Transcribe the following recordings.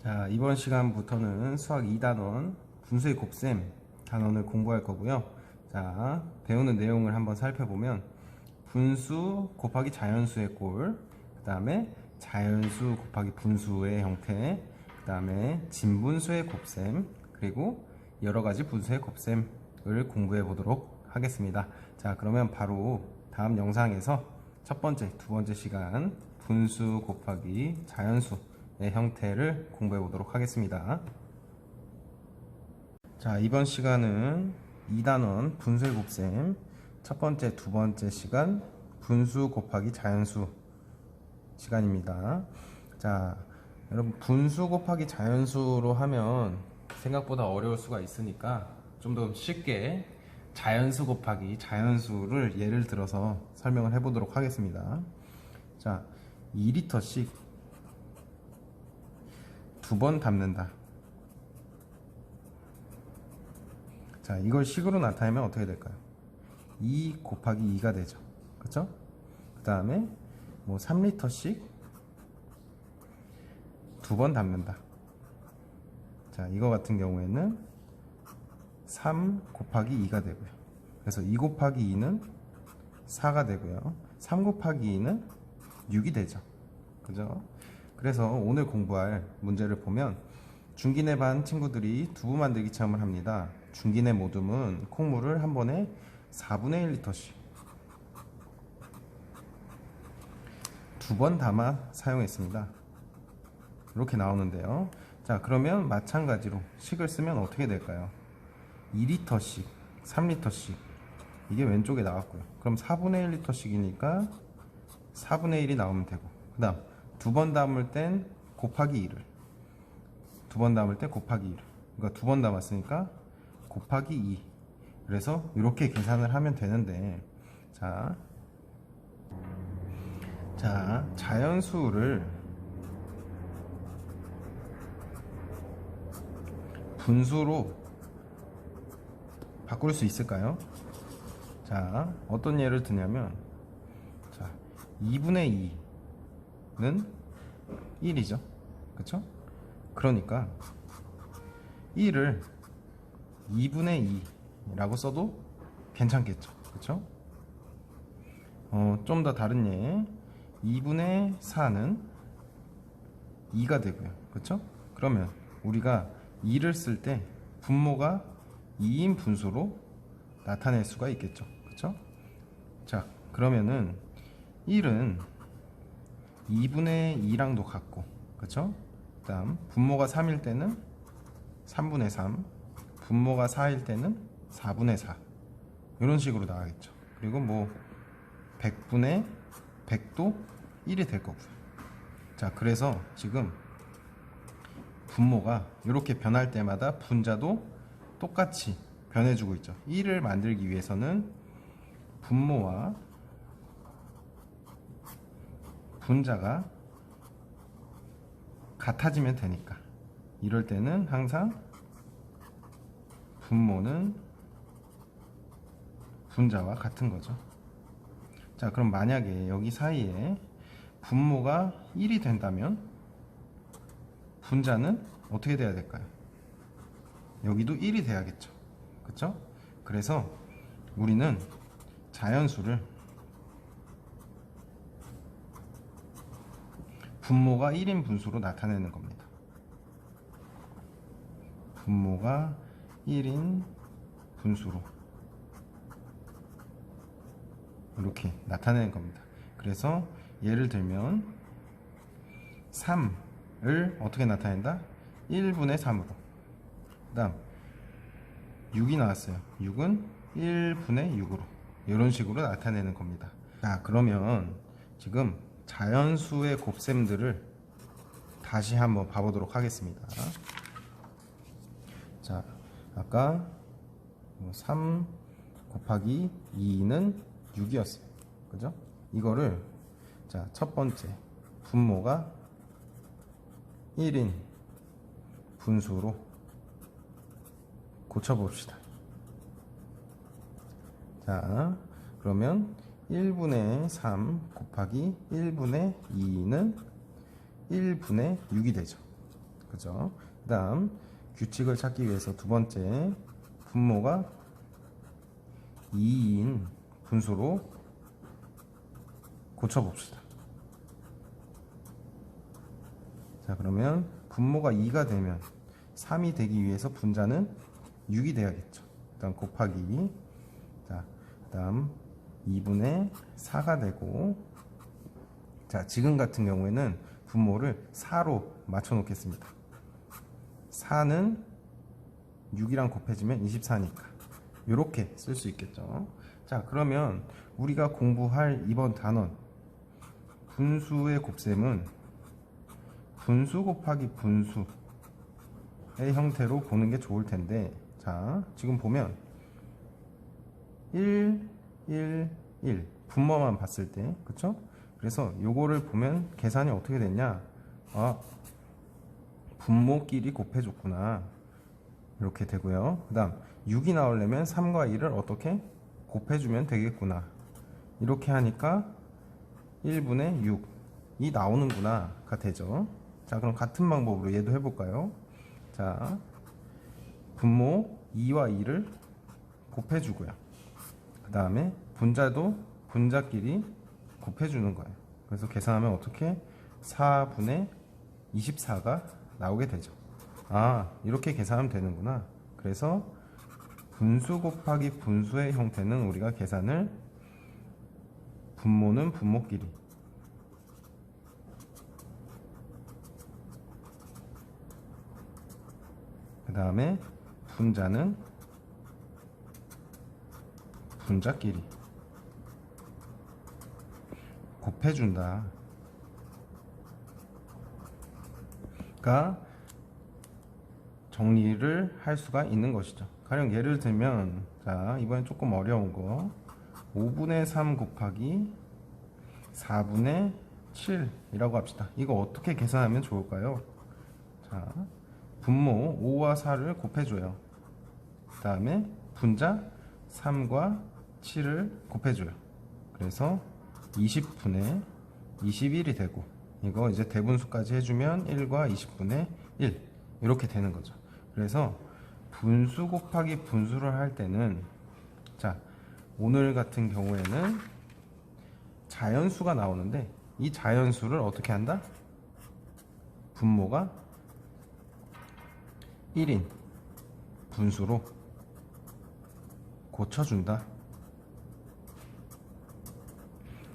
자, 이번 시간부터는 수학 2단원 분수의 곱셈 단원을 공부할 거고요. 자, 배우는 내용을 한번 살펴보면 분수 곱하기 자연수의 꼴, 그 다음에 자연수 곱하기 분수의 형태, 그 다음에 진분수의 곱셈, 그리고 여러가지 분수의 곱셈을 공부해 보도록 하겠습니다. 자, 그러면 바로 다음 영상에서 첫 번째, 두 번째 시간 분수 곱하기 자연수의 형태를 공부해 보도록 하겠습니다. 자, 이번 시간은 2단원 분수의 곱셈 첫 번째, 두 번째 시간 분수 곱하기 자연수 시간입니다. 자, 여러분 분수 곱하기 자연수로 하면 생각보다 어려울 수가 있으니까 좀 더 쉽게 자연수 곱하기 자연수를 예를 들어서 설명을 해 보도록 하겠습니다. 자, 2리터씩 두 번 담는다. 자, 이걸 식으로 나타내면 어떻게 될까요? 2 곱하기 2가 되죠. 그쵸? 그 다음에 뭐 3리터씩 두 번 담는다. 자, 이거 같은 경우에는 3 곱하기 2가 되고요. 그래서 2 곱하기 2는 4가 되고요. 3 곱하기 2는 6이 되죠. 그죠? 그래서 오늘 공부할 문제를 보면 중기내 반 친구들이 두부 만들기 체험을 합니다. 중기내 모둠은 콩물을 한 번에 4분의 1리터씩 두 번 담아 사용했습니다. 이렇게 나오는데요. 자, 그러면 마찬가지로 식을 쓰면 어떻게 될까요? 2리터씩 3리터씩 이게 왼쪽에 나왔고요. 그럼 4분의 1리터씩이니까 4분의 1이 나오면 되고, 그 다음 두 번 담을 땐 곱하기 2를, 두 번 담을 때 곱하기 2를, 그러니까 두 번 담았으니까 곱하기 2. 그래서 이렇게 계산을 하면 되는데, 자, 자연수를 분수로 바꿀 수 있을까요? 자, 어떤 예를 드냐면, 자, 2분의 2는 1이죠. 그쵸? 그러니까 1을 2분의 2라고 써도 괜찮겠죠. 그쵸? 좀 더 다른 예, 2분의 4는 2가 되고요. 그쵸? 그러면 우리가 2를 쓸 때 분모가 2인 분수로 나타낼 수가 있겠죠. 그쵸? 자, 그러면은 1은 2분의 2랑도 같고, 그쵸? 그 다음 분모가 3일 때는 3분의 3, 분모가 4일 때는 4분의 4, 이런 식으로 나가겠죠. 그리고 뭐 100분의 100도 1이 될 거고요. 자, 그래서 지금 분모가 이렇게 변할 때마다 분자도 똑같이 변해주고 있죠. 1을 만들기 위해서는 분모와 분자가 같아지면 되니까, 이럴 때는 항상 분모는 분자와 같은 거죠. 자, 그럼 만약에 여기 사이에 분모가 1이 된다면 분자는 어떻게 돼야 될까요? 여기도 1이 돼야겠죠. 그쵸? 그래서 우리는 자연수를 분모가 1인 분수로 나타내는 겁니다. 분모가 1인 분수로 이렇게 나타내는 겁니다. 그래서 예를 들면 3을 어떻게 나타낸다? 1분의 3으로. 그 다음 6이 나왔어요. 6은 1분의 6으로, 이런 식으로 나타내는 겁니다. 자, 그러면 지금 자연수의 곱셈들을 다시 한번 봐보도록 하겠습니다. 자, 아까 3 곱하기 2는 6이었어요. 그죠? 이거를, 자, 첫 번째 분모가 1인 분수로 고쳐봅시다. 자, 그러면 1분의 3 곱하기 1분의 2는 1분의 6이 되죠. 그죠? 그 다음 규칙을 찾기 위해서 두 번째, 분모가 2인 분수로 고쳐봅시다. 자, 그러면 분모가 2가 되면 3이 되기 위해서 분자는 6이 돼야겠죠. 일단 곱하기, 자, 그 다음 2분의 4가 되고, 자, 지금 같은 경우에는 분모를 4로 맞춰 놓겠습니다. 4는 6이랑 곱해지면 24니까 이렇게 쓸 수 있겠죠. 자, 그러면 우리가 공부할 이번 단원 분수의 곱셈은 분수 곱하기 분수의 형태로 보는 게 좋을 텐데, 자, 지금 보면 1, 1, 1 분모만 봤을 때, 그쵸? 그래서 요거를 보면 계산이 어떻게 됐냐, 아, 분모끼리 곱해줬구나, 이렇게 되고요. 그 다음 6이 나오려면 3과 2를 어떻게 곱해주면 되겠구나, 이렇게 하니까 1분의 6이 나오는구나가 되죠. 자, 그럼 같은 방법으로 얘도 해볼까요? 자, 분모 2와 2를 곱해주고요. 그 다음에 분자도 분자끼리 곱해주는 거예요. 그래서 계산하면 어떻게 4분의 24가 나오게 되죠. 아, 이렇게 계산하면 되는구나. 그래서 분수 곱하기 분수의 형태는 우리가 계산을 분모는 분모끼리, 그 다음에 분자는 분자끼리 곱해준다 가 정리를 할 수가 있는 것이죠. 가령 예를 들면, 자, 이번엔 조금 어려운 거, 5분의 3 곱하기 4분의 7이라고 합시다. 이거 어떻게 계산하면 좋을까요? 자, 분모 5와 4를 곱해줘요. 그 다음에 분자 3과 7을 곱해줘요. 그래서 20분의 21이 되고, 이거 이제 대분수까지 해주면 1과 20분의 1 이렇게 되는 거죠. 그래서 분수 곱하기 분수를 할 때는, 자, 오늘 같은 경우에는 자연수가 나오는데, 이 자연수를 어떻게 한다? 분모가 1인 분수로 고쳐준다.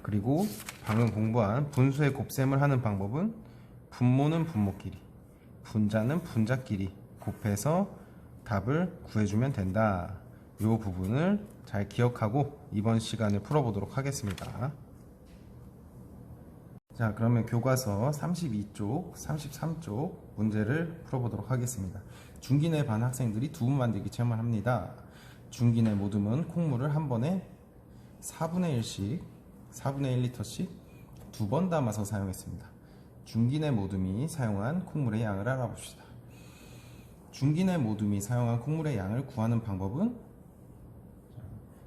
그리고 방금 공부한 분수의 곱셈을 하는 방법은 분모는 분모끼리, 분자는 분자끼리 곱해서 답을 구해주면 된다. 이 부분을 잘 기억하고 이번 시간을 풀어보도록 하겠습니다. 자, 그러면 교과서 32쪽, 33쪽 문제를 풀어보도록 하겠습니다. 중기내 반 학생들이 두부 만들기 체험을 합니다. 중기내 모듬은 콩물을 한 번에 4분의 1씩, 4분의 1리터씩 두 번 담아서 사용했습니다. 중기내 모듬이 사용한 콩물의 양을 알아봅시다. 중기내 모듬이 사용한 콩물의 양을 구하는 방법은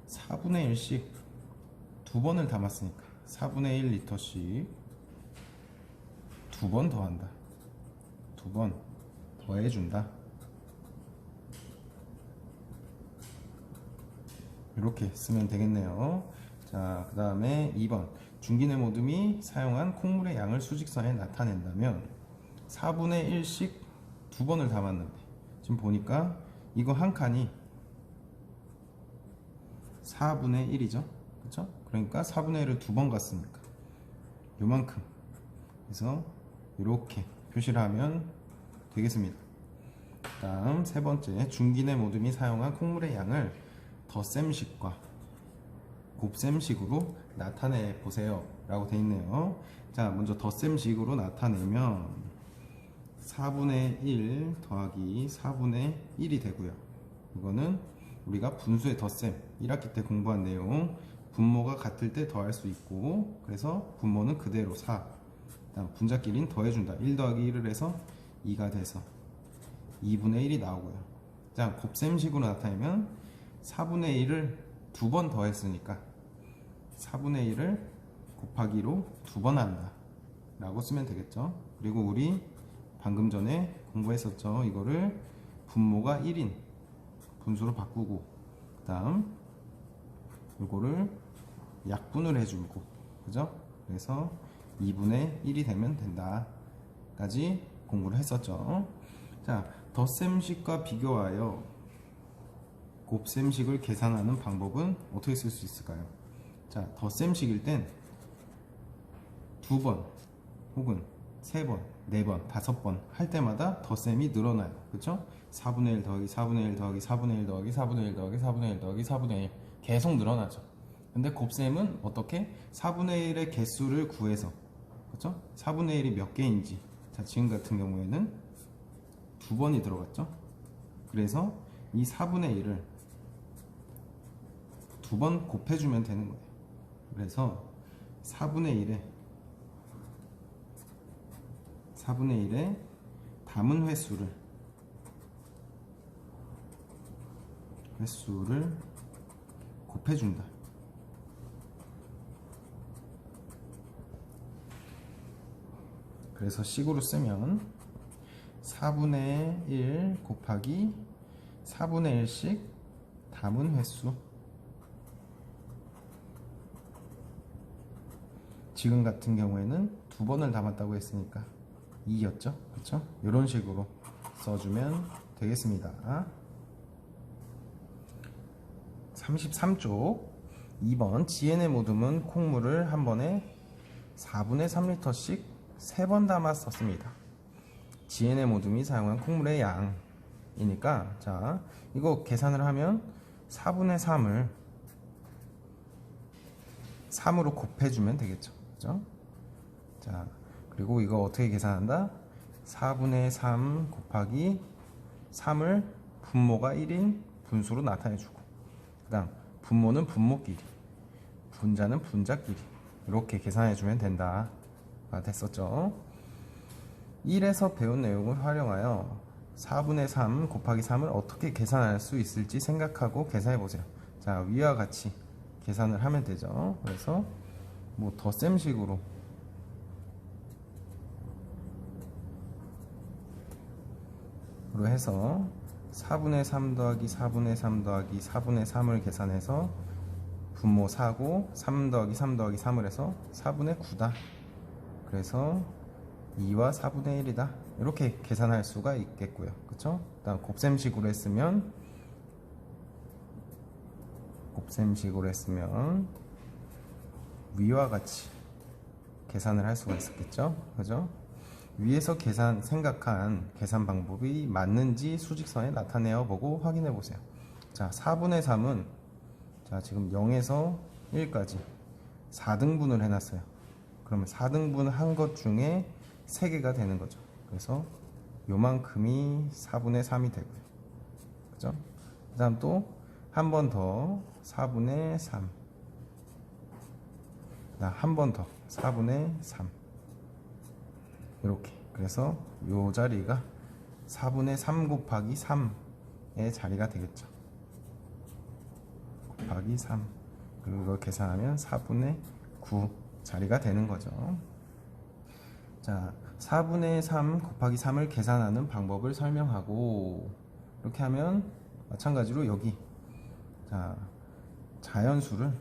4분의 1씩 두 번을 담았으니까 4분의 1리터씩 두 번 더한다. 두 번 더해준다. 이렇게 쓰면 되겠네요. 자, 그 다음에 2번, 중기내 모듬이 사용한 콩물의 양을 수직선에 나타낸다면 4분의 1씩 두 번을 담았는데, 지금 보니까 이거 한 칸이 4분의 1이죠. 그쵸? 그러니까 4분의 1을 두 번 갔으니까 요만큼. 그래서 이렇게 표시를 하면 되겠습니다. 다음 세 번째, 중기내 모듬이 사용한 콩물의 양을 덧셈식과 곱셈식으로 나타내 보세요 라고 되어 있네요. 자, 먼저 덧셈식으로 나타내면 4분의 1 더하기 4분의 1이 되고요. 이거는 우리가 분수의 덧셈 1학기 때 공부한 내용, 분모가 같을 때 더할 수 있고, 그래서 분모는 그대로 4, 다음 분자끼리는 더해준다. 1 더하기 1을 해서 2가 돼서 2분의 1이 나오고요. 자, 곱셈식으로 나타내면 4분의 1을 두 번 더했으니까 4분의 1을 곱하기로 두 번 한다 라고 쓰면 되겠죠. 그리고 우리 방금 전에 공부했었죠. 이거를 분모가 1인 분수로 바꾸고, 그 다음 이거를 약분을 해주고, 그죠? 그래서 2분의 1이 되면 된다 까지 공부를 했었죠. 자, 덧셈식과 비교하여 곱셈식을 계산하는 방법은 어떻게 쓸 수 있을까요? 자, 덧셈식일 땐 2번 혹은 3번, 4번, 5번 할 때마다 덧셈이 늘어나요. 그쵸? 4분의 1 더하기 4분의 1 더하기 4분의 1 더하기 4분의 1 더하기 4분의 1 더하기 4분의 1 계속 늘어나죠. 근데 곱셈은 어떻게? 4분의 1의 개수를 구해서, 그쵸? 4분의 1이 몇 개인지, 자, 지금 같은 경우에는 2번이 들어갔죠. 그래서 이 4분의 1을 2번 곱해주면 되는 거예요. 그래서 4분의 1에 담은 횟수를 곱해준다. 그래서 식으로 쓰면 4분의 1 곱하기 4분의 1씩 담은 횟수, 지금 같은 경우에는 2번을 담았다고 했으니까 2였죠. 그쵸? 이런 식으로 써주면 되겠습니다. 33쪽 2번 지엔의 모듬은 콩물을 한 번에 4분의 3리터씩 3번 담아 썼습니다. 지엔의 모듬이 사용한 콩물의 양이니까, 자, 이거 계산을 하면 4분의 3을 3으로 곱해주면 되겠죠. 그죠? 자, 그리고 이거 어떻게 계산한다? 4분의 3 곱하기 3을 분모가 1인 분수로 나타내주고, 그 다음 분모는 분모끼리, 분자는 분자끼리 이렇게 계산해주면 된다 가 됐었죠. 1에서 배운 내용을 활용하여 4분의 3 곱하기 3을 어떻게 계산할 수 있을지 생각하고 계산해보세요. 자, 위와 같이 계산을 하면 되죠. 그래서 뭐 덧셈식으로 해서 4분의 3 더하기 4분의 3 더하기 4분의 3을 계산해서 분모 4고 3 더하기 3 더하기 3을 해서 4분의 9다. 그래서 2와 4분의 1이다. 이렇게 계산할 수가 있겠고요. 그쵸? 그다음 곱셈식으로 했으면 위와 같이 계산을 할 수가 있었겠죠. 그죠? 위에서 생각한 계산 방법이 맞는지 수직선에 나타내어 보고 확인해 보세요. 자, 4분의 3은 자, 지금 0에서 1까지 4등분을 해놨어요. 그러면 4등분 한 것 중에 3개가 되는 거죠. 그래서 요만큼이 4분의 3이 되고요. 그죠? 그 다음 또 한 번 더 4분의 3, 한 번 더 4분의 3, 이렇게. 그래서 요 자리가 4분의 3 곱하기 3의 자리가 되겠죠. 곱하기 3, 그리고 이걸 계산하면 4분의 9 자리가 되는 거죠. 자, 4분의 3 곱하기 3을 계산하는 방법을 설명하고, 이렇게 하면 마찬가지로 여기, 자, 자연수를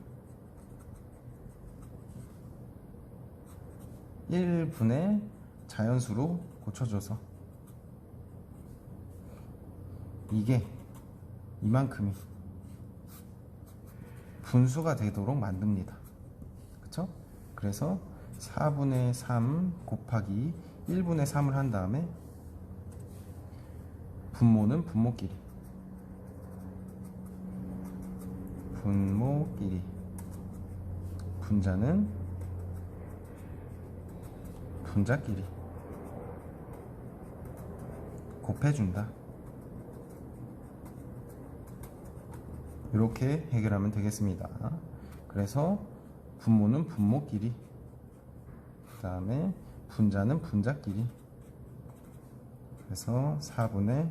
1분의 자연수로 고쳐줘서 이게 이만큼이 분수가 되도록 만듭니다. 그쵸? 그래서 4분의 3 곱하기 1분의 3을 한 다음에 분모는 분모끼리, 분자는 분자끼리 곱해준다. 이렇게 해결하면 되겠습니다. 그래서 분모는 분모끼리, 그 다음에 분자는 분자끼리, 그래서 4분의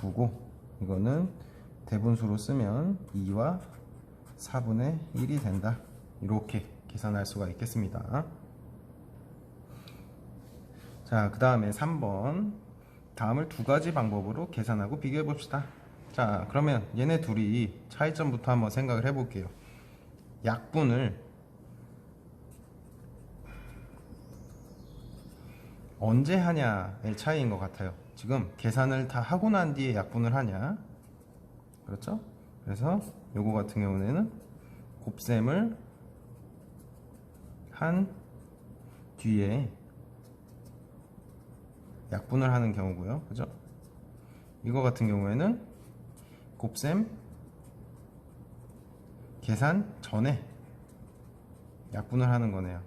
9고, 이거는 대분수로 쓰면 2와 4분의 1이 된다. 이렇게 계산할 수가 있겠습니다. 자, 그 다음에 3번 다음을 두 가지 방법으로 계산하고 비교해 봅시다. 자, 그러면 얘네 둘이 차이점부터 한번 생각을 해 볼게요. 약분을 언제 하냐의 차이인 것 같아요. 지금 계산을 다 하고 난 뒤에 약분을 하냐, 그렇죠? 그래서 요거 같은 경우에는 곱셈을 한 뒤에 약분을 하는 경우고요, 그죠? 이거 같은 경우에는 곱셈 계산 전에 약분을 하는 거네요.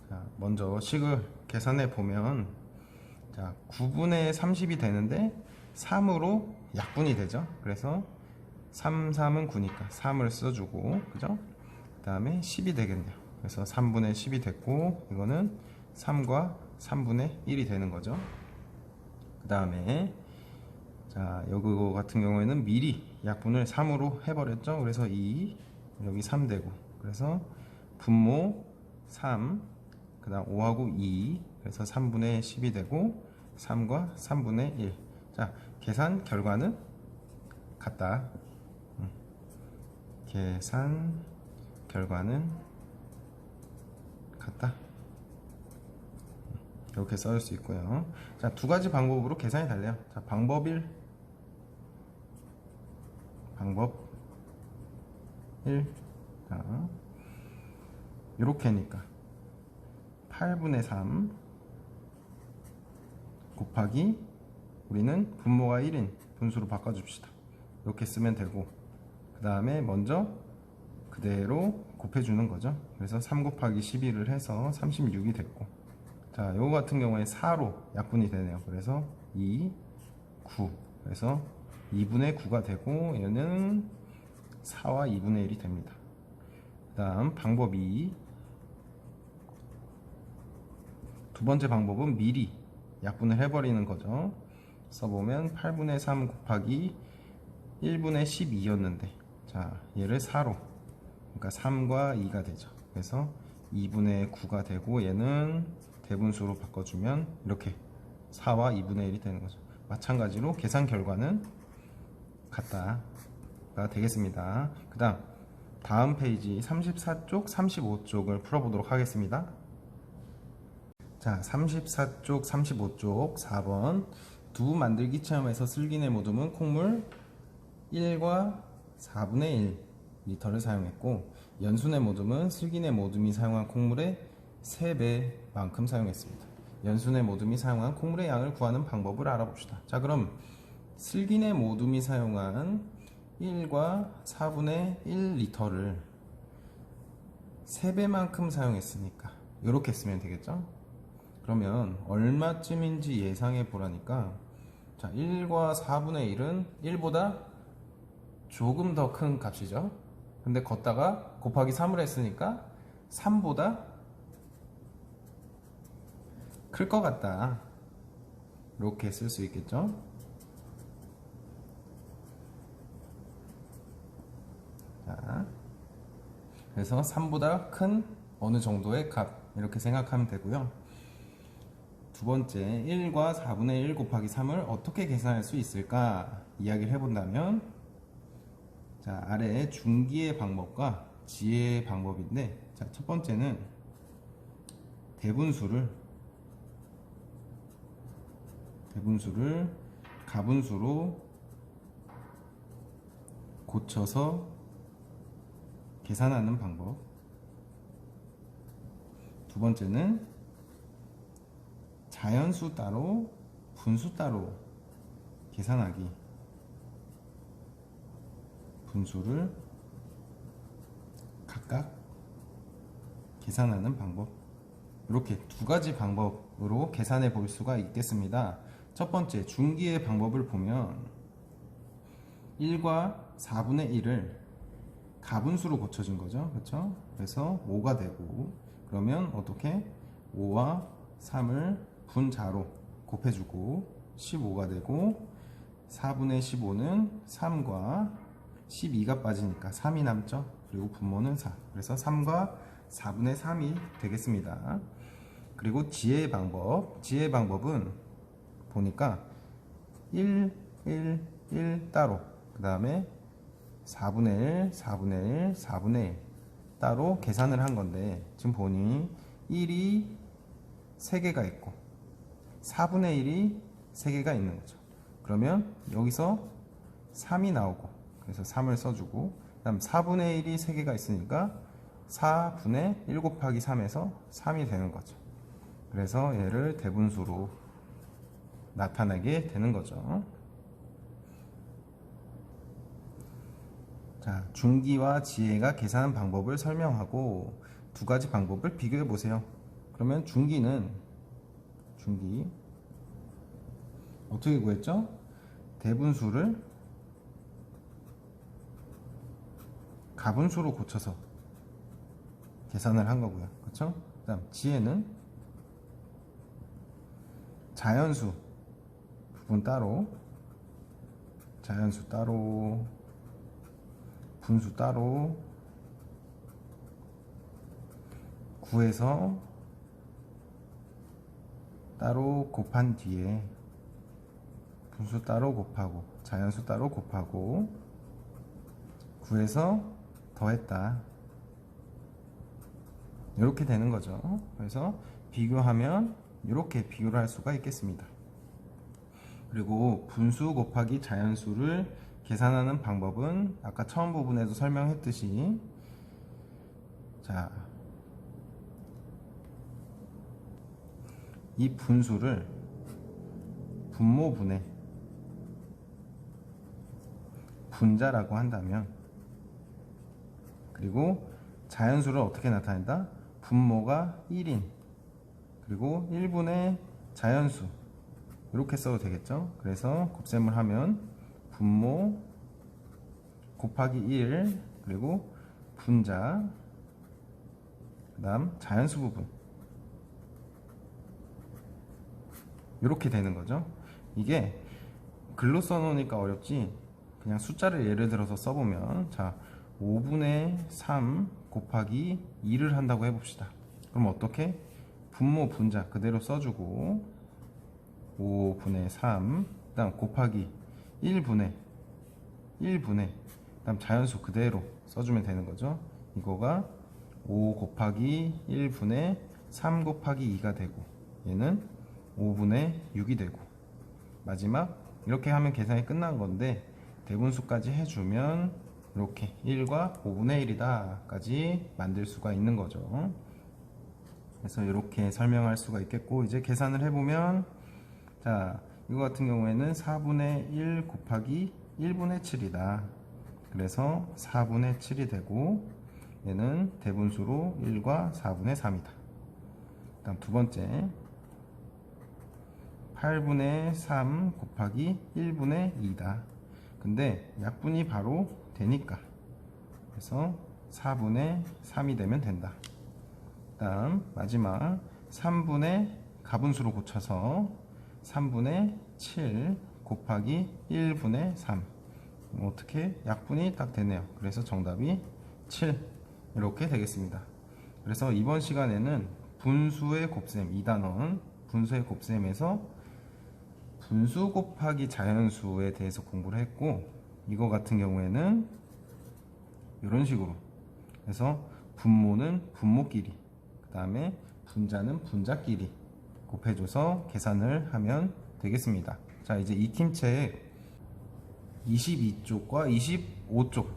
자, 먼저 식을 계산해 보면, 자, 9분의 30이 되는데 3으로 약분이 되죠. 그래서 3, 3은 9니까 3을 써주고, 그죠? 그 다음에 10이 되겠네요. 그래서 3분의 10이 됐고, 이거는 3과 3분의 1이 되는 거죠. 그 다음에 자, 요거 같은 경우에는 미리 약분을 3으로 해버렸죠. 그래서 2, 여기 3 되고, 그래서 분모 3, 그 다음 5하고 2, 그래서 3분의 10이 되고 3과 3분의 1. 자, 계산 결과는 같다. 계산 결과는 같다. 이렇게 써줄 수 있고요. 자, 두 가지 방법으로 계산이 달라요. 자, 방법 1, 방법 1. 자, 요렇게니까 8분의 3 곱하기, 우리는 분모가 1인 분수로 바꿔줍시다. 이렇게 쓰면 되고, 그 다음에 먼저 그대로 곱해주는 거죠. 그래서 3 곱하기 12를 해서 36이 됐고, 자, 요거 같은 경우에 4로 약분이 되네요. 그래서 2, 9. 그래서 2분의 9가 되고, 얘는 4와 2분의 1이 됩니다. 그 다음 방법 2. 두 번째 방법은 미리 약분을 해버리는 거죠. 써보면 8분의 3 곱하기 1분의 12였는데, 자, 얘를 4로, 그러니까 3과 2가 되죠. 그래서 2분의 9가 되고, 얘는 대분수로 바꿔주면 이렇게 4와 2분의 1이 되는 거죠. 마찬가지로 계산 결과는 같다가 되겠습니다. 그 다음 페이지 34쪽, 35쪽을 풀어보도록 하겠습니다. 자, 34쪽, 35쪽 4번. 두 만들기 체험에서 슬기네 모듬은 콩물 1과 4분의 1 리터를 사용했고, 연순의 모듬은 슬기네 모듬이 사용한 콩물의 3배만큼 사용했습니다. 연순의 모듬이 사용한 콩물의 양을 구하는 방법을 알아봅시다. 자, 그럼 슬기네 모듬이 사용한 1과 4분의 1 리터를 3배만큼 사용했으니까 이렇게 쓰면 되겠죠? 그러면 얼마쯤인지 예상해 보라니까, 자, 1과 4분의 1은 1보다 조금 더 큰 값이죠. 근데 걷다가 곱하기 3을 했으니까 3보다 클 것 같다. 이렇게 쓸 수 있겠죠. 자, 그래서 3보다 큰 어느 정도의 값, 이렇게 생각하면 되고요. 두 번째, 1과 4분의 1 곱하기 3을 어떻게 계산할 수 있을까 이야기를 해본다면, 자, 아래 중기의 방법과 지혜의 방법인데, 자, 첫 번째는 대분수를 가분수로 고쳐서 계산하는 방법. 두 번째는 자연수 따로 분수 따로 계산하기. 분수를 각각 계산하는 방법. 이렇게 두 가지 방법으로 계산해 볼 수가 있겠습니다. 첫 번째, 중기의 방법을 보면 1과 4분의 1을 가분수로 고쳐준 거죠. 그렇죠? 그래서 5가 되고, 그러면 어떻게 5와 3을 분자로 곱해주고 15가 되고, 4분의 15는 3과 12가 빠지니까 3이 남죠. 그리고 분모는 4. 그래서 3과 4분의 3이 되겠습니다. 그리고 지혜의 방법은 보니까 1, 1, 1 따로, 그 다음에 4분의 1, 4분의 1, 4분의 1 따로 계산을 한 건데, 지금 보니 1이 3개가 있고 4분의 1이 3개가 있는 거죠. 그러면 여기서 3이 나오고, 그래서 3을 써주고, 그 다음 4분의 1이 3개가 있으니까 4분의 1 곱하기 3에서 3이 되는 거죠. 그래서 얘를 대분수로 나타나게 되는 거죠. 자, 중기와 지혜가 계산한 방법을 설명하고 두 가지 방법을 비교해 보세요. 그러면 중기 어떻게 구했죠? 대분수를 가분수로 고쳐서 계산을 한 거고요. 그렇죠? 그다음 지혜는 자연수 부분 따로, 자연수 따로, 분수 따로 구해서 따로 곱한 뒤에 분수 따로 곱하고 자연수 따로 곱하고 구해서 더했다. 이렇게 되는 거죠. 그래서 비교하면 이렇게 비교를 할 수가 있겠습니다. 그리고 분수 곱하기 자연수를 계산하는 방법은 아까 처음 부분에도 설명했듯이, 자, 이 분수를 분모분의 분자라고 한다면, 그리고 자연수를 어떻게 나타낸다? 분모가 1인, 그리고 1분의 자연수, 이렇게 써도 되겠죠. 그래서 곱셈을 하면 분모 곱하기 1, 그리고 분자, 그 다음 자연수 부분, 이렇게 되는 거죠. 이게 글로 써놓으니까 어렵지, 그냥 숫자를 예를 들어서 써보면, 자, 5분의 3 곱하기 2를 한다고 해봅시다. 그럼 어떻게? 분모 분자 그대로 써주고 5분의 3, 그 다음 곱하기 1분의 그 다음 자연수 그대로 써주면 되는 거죠. 이거가 5 곱하기 1분의 3 곱하기 2가 되고, 얘는 5분의 6이 되고, 마지막 이렇게 하면 계산이 끝난 건데, 대분수까지 해주면 이렇게 1과 5분의 1이다 까지 만들 수가 있는 거죠. 그래서 이렇게 설명할 수가 있겠고, 이제 계산을 해보면, 자, 이거 같은 경우에는 4분의 1 곱하기 1분의 7이다. 그래서 4분의 7이 되고, 얘는 대분수로 1과 4분의 3이다. 다음 두 번째, 8분의 3 곱하기 1분의 2다. 근데 약분이 바로 되니까, 그래서 4분의 3이 되면 된다. 다음 마지막 3분의 가분수로 고쳐서 3분의 7 곱하기 1분의 3, 어떻게 약분이 딱 되네요. 그래서 정답이 7, 이렇게 되겠습니다. 그래서 이번 시간에는 분수의 곱셈, 2단원 분수의 곱셈에서 분수 곱하기 자연수에 대해서 공부를 했고, 이거 같은 경우에는 이런 식으로 해서 분모는 분모끼리, 그 다음에 분자는 분자끼리 곱해줘서 계산을 하면 되겠습니다. 자, 이제 이 팀책 22쪽과 25쪽,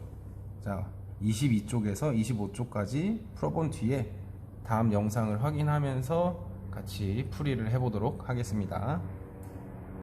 자, 22쪽에서 25쪽까지 풀어본 뒤에 다음 영상을 확인하면서 같이 풀이를 해보도록 하겠습니다.